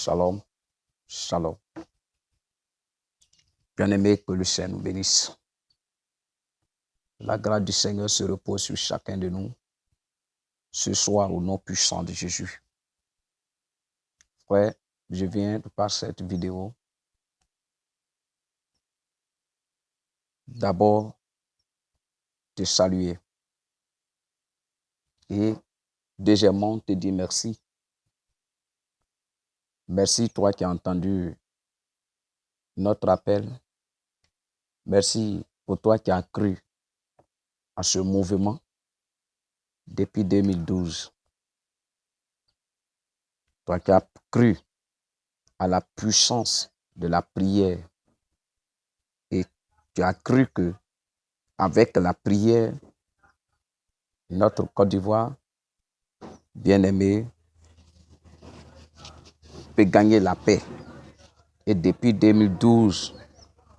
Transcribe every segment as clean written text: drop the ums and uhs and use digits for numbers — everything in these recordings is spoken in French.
Shalom, shalom. Bien-aimé, que le Seigneur nous bénisse. La grâce du Seigneur se repose sur chacun de nous ce soir au nom puissant de Jésus. Frère, je viens par cette vidéo d'abord te saluer et deuxièmement te dire merci. Merci toi qui as entendu notre appel. Merci pour toi qui as cru à ce mouvement depuis 2012. Toi qui as cru à la puissance de la prière et tu as cru que avec la prière, notre Côte d'Ivoire, bien-aimé, peut gagner la paix. Et depuis 2012,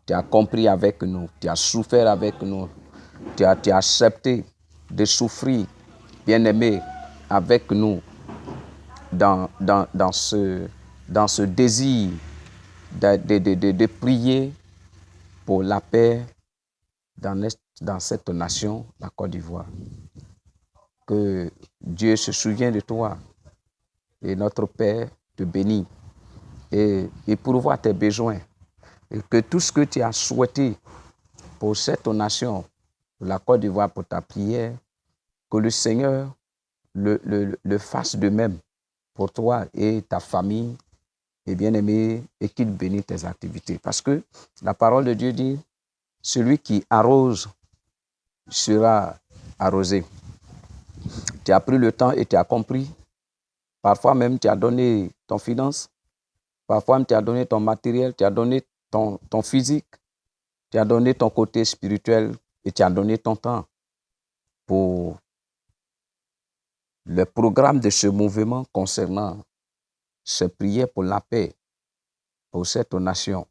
tu as compris avec nous, tu as souffert avec nous, tu as accepté de souffrir, bien-aimé, avec nous dans ce désir de prier pour la paix dans cette nation, la Côte d'Ivoire. Que Dieu se souvienne de toi et notre Père te bénit et pourvoit tes besoins. Et que tout ce que tu as souhaité pour cette nation, pour la Côte d'Ivoire, pour ta prière, que le Seigneur le fasse de même pour toi et ta famille, et bien-aimé, et qu'il bénisse tes activités. Parce que la parole de Dieu dit, celui qui arrose sera arrosé. Tu as pris le temps et tu as compris. Parfois même, tu as donné ton finance. Parfois même, tu as donné ton matériel. Tu as donné ton physique. Tu as donné ton côté spirituel et tu as donné ton temps pour le programme de ce mouvement concernant ces prières pour la paix, pour cette nation.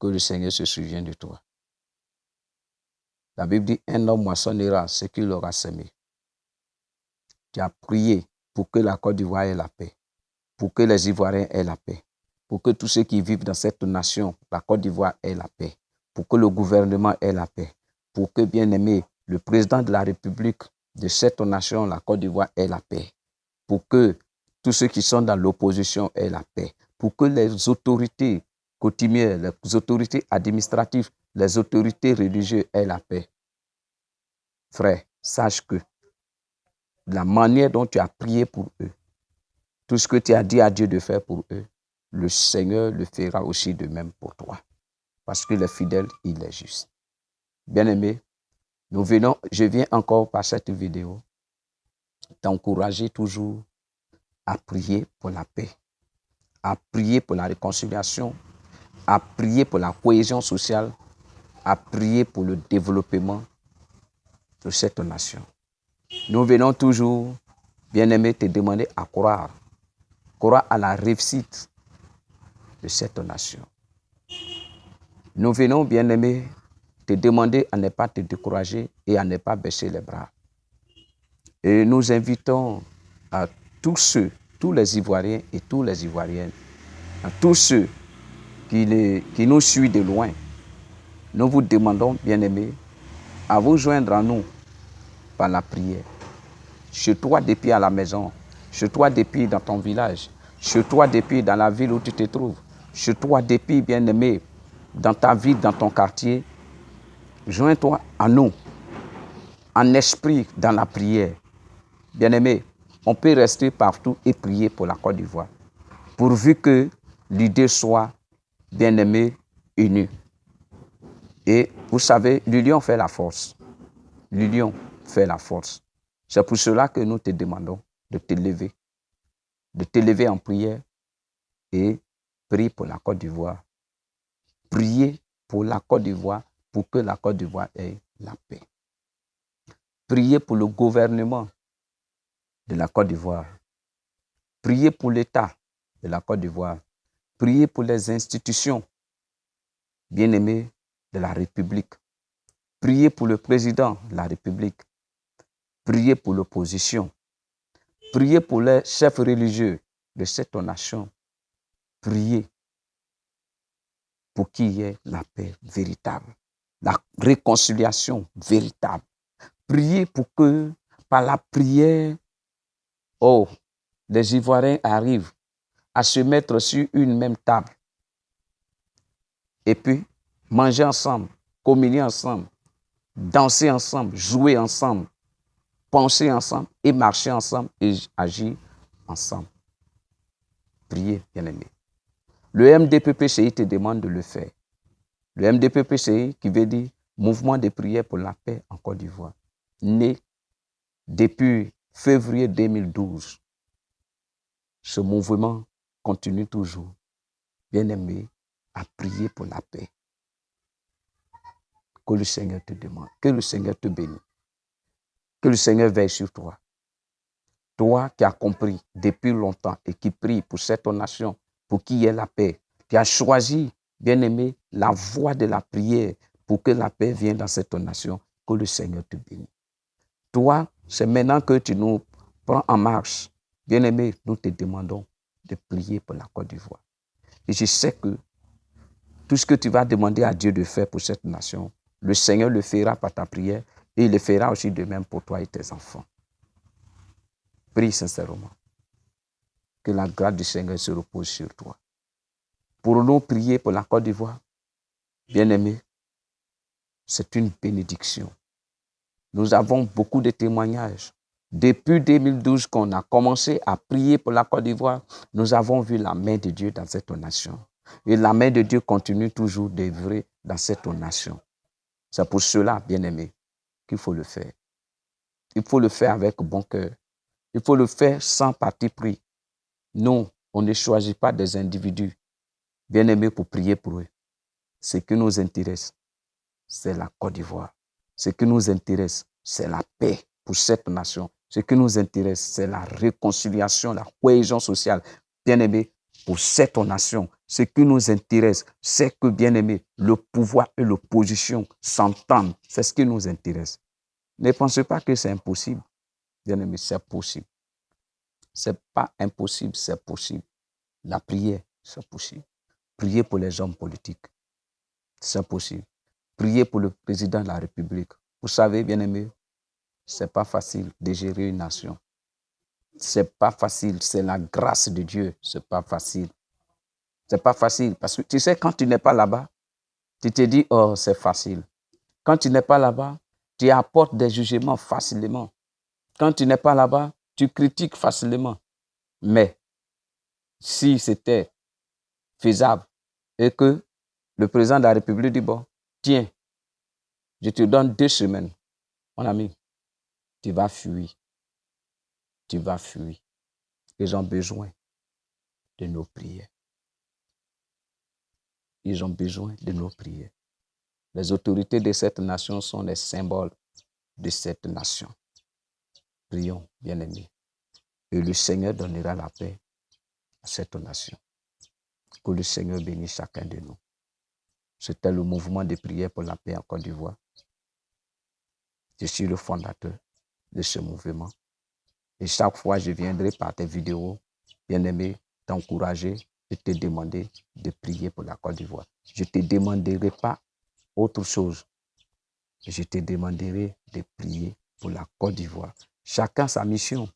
Que le Seigneur se souvienne de toi. La Bible dit, un homme moissonnera ce qu'il aura semé. Tu as prié pour que la Côte d'Ivoire ait la paix, pour que les Ivoiriens aient la paix, pour que tous ceux qui vivent dans cette nation, la Côte d'Ivoire, ait la paix, pour que le gouvernement ait la paix, pour que, bien-aimé, le président de la République de cette nation, la Côte d'Ivoire, ait la paix, pour que tous ceux qui sont dans l'opposition aient la paix, pour que les autorités coutumières, les autorités administratives, les autorités religieuses aient la paix. Frère, sache que la manière dont tu as prié pour eux, tout ce que tu as dit à Dieu de faire pour eux, le Seigneur le fera aussi de même pour toi. Parce qu'il est fidèle, il est juste. Bien-aimé, je viens encore par cette vidéo t'encourager toujours à prier pour la paix, à prier pour la réconciliation, à prier pour la cohésion sociale, à prier pour le développement de cette nation. Nous venons toujours, bien-aimé, te demander à croire à la réussite de cette nation. Nous venons, bien-aimé, te demander à ne pas te décourager et à ne pas baisser les bras. Et nous invitons à tous les Ivoiriens et toutes les Ivoiriennes, à tous ceux qui nous suivent de loin, nous vous demandons, bien-aimés, à vous joindre à nous par la prière. Chez toi depuis à la maison, chez toi depuis dans ton village, chez toi depuis dans la ville où tu te trouves, chez toi depuis, bien-aimé, dans ta ville, dans ton quartier, joins-toi à nous, en esprit, dans la prière. Bien-aimé, on peut rester partout et prier pour la Côte d'Ivoire, pourvu que l'idée soit, bien-aimé, unie. Et vous savez, l'union fait la force. L'union fait la force. C'est pour cela que nous te demandons de te lever en prière et prier pour la Côte d'Ivoire. Prier pour la Côte d'Ivoire, pour que la Côte d'Ivoire ait la paix. Priez pour le gouvernement de la Côte d'Ivoire. Priez pour l'État de la Côte d'Ivoire. Priez pour les institutions bien-aimées de la République. Priez pour le président de la République. Priez pour l'opposition. Priez pour les chefs religieux de cette nation. prier pour qu'il y ait la paix véritable, la réconciliation véritable. Prier pour que, par la prière, les Ivoiriens arrivent à se mettre sur une même table et puis manger ensemble, communier ensemble, danser ensemble, jouer ensemble, penser ensemble et marcher ensemble et agir ensemble. Priez, bien-aimés. Le MDPPCI te demande de le faire. Le MDPPCI qui veut dire Mouvement de prière pour la paix en Côte d'Ivoire, né depuis février 2012. Ce mouvement continue toujours, bien-aimé, à prier pour la paix. Que le Seigneur te demande, que le Seigneur te bénisse, que le Seigneur veille sur toi. Toi qui as compris depuis longtemps et qui prie pour cette nation, pour qu'il y ait la paix, qui as choisi, bien-aimé, la voie de la prière pour que la paix vienne dans cette nation, que le Seigneur te bénisse. Toi, c'est maintenant que tu nous prends en marche. Bien-aimé, nous te demandons de prier pour la Côte d'Ivoire. Et je sais que tout ce que tu vas demander à Dieu de faire pour cette nation, le Seigneur le fera par ta prière et il le fera aussi de même pour toi et tes enfants. Prie sincèrement. Que la grâce du Seigneur se repose sur toi. Pour nous prier pour la Côte d'Ivoire, bien-aimés, c'est une bénédiction. Nous avons beaucoup de témoignages. Depuis 2012 qu'on a commencé à prier pour la Côte d'Ivoire, nous avons vu la main de Dieu dans cette nation. Et la main de Dieu continue toujours d'œuvrer dans cette nation. C'est pour cela, bien-aimés, qu'il faut le faire. Il faut le faire avec bon cœur. Il faut le faire sans parti pris. Nous, on ne choisit pas des individus bien-aimés pour prier pour eux. Ce qui nous intéresse, c'est la Côte d'Ivoire. Ce qui nous intéresse, c'est la paix pour cette nation. Ce qui nous intéresse, c'est la réconciliation, la cohésion sociale. Bien-aimés, pour cette nation, ce qui nous intéresse, c'est que, bien-aimés, le pouvoir et l'opposition s'entendent. C'est ce qui nous intéresse. Ne pensez pas que c'est impossible. Bien-aimés, c'est possible. Ce n'est pas impossible, c'est possible. La prière, c'est possible. Priez pour les hommes politiques. C'est possible. Priez pour le président de la République. Vous savez, bien-aimés, ce n'est pas facile de gérer une nation. Ce n'est pas facile. C'est la grâce de Dieu. Ce n'est pas facile. Ce n'est pas facile. Parce que tu sais, quand tu n'es pas là-bas, tu te dis, oh, c'est facile. Quand tu n'es pas là-bas, tu apportes des jugements facilement. Quand tu n'es pas là-bas, tu critiques facilement. Mais si c'était faisable et que le président de la République dit, bon, tiens, je te donne 2 semaines, mon ami, tu vas fuir. Tu vas fuir. Ils ont besoin de nos prières. Ils ont besoin de nos prières. Les autorités de cette nation sont les symboles de cette nation. Prions, bien-aimés. Et le Seigneur donnera la paix à cette nation. Que le Seigneur bénisse chacun de nous. C'était le mouvement de prière pour la paix en Côte d'Ivoire. Je suis le fondateur de ce mouvement. Et chaque fois, je viendrai par tes vidéos, bien-aimé, t'encourager et te demander de prier pour la Côte d'Ivoire. Je ne te demanderai pas autre chose. Je te demanderai de prier pour la Côte d'Ivoire. Chacun sa mission.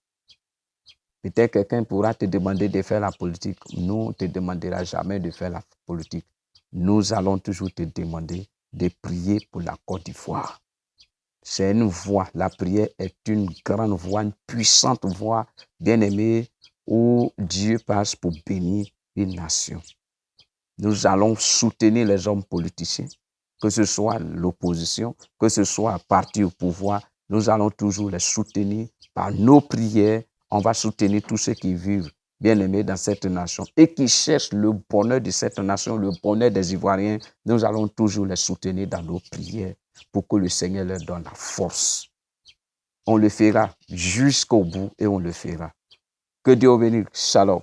Peut-être quelqu'un pourra te demander de faire la politique. Nous, on ne te demandera jamais de faire la politique. Nous allons toujours te demander de prier pour la Côte d'Ivoire. C'est une voie. La prière est une grande voie, une puissante voie, bien-aimée, où Dieu passe pour bénir une nation. Nous allons soutenir les hommes politiciens, que ce soit l'opposition, que ce soit parti au pouvoir. Nous allons toujours les soutenir par nos prières. On va soutenir tous ceux qui vivent, bien-aimés, dans cette nation et qui cherchent le bonheur de cette nation, le bonheur des Ivoiriens. Nous allons toujours les soutenir dans nos prières pour que le Seigneur leur donne la force. On le fera jusqu'au bout et on le fera. Que Dieu bénisse. Shalom.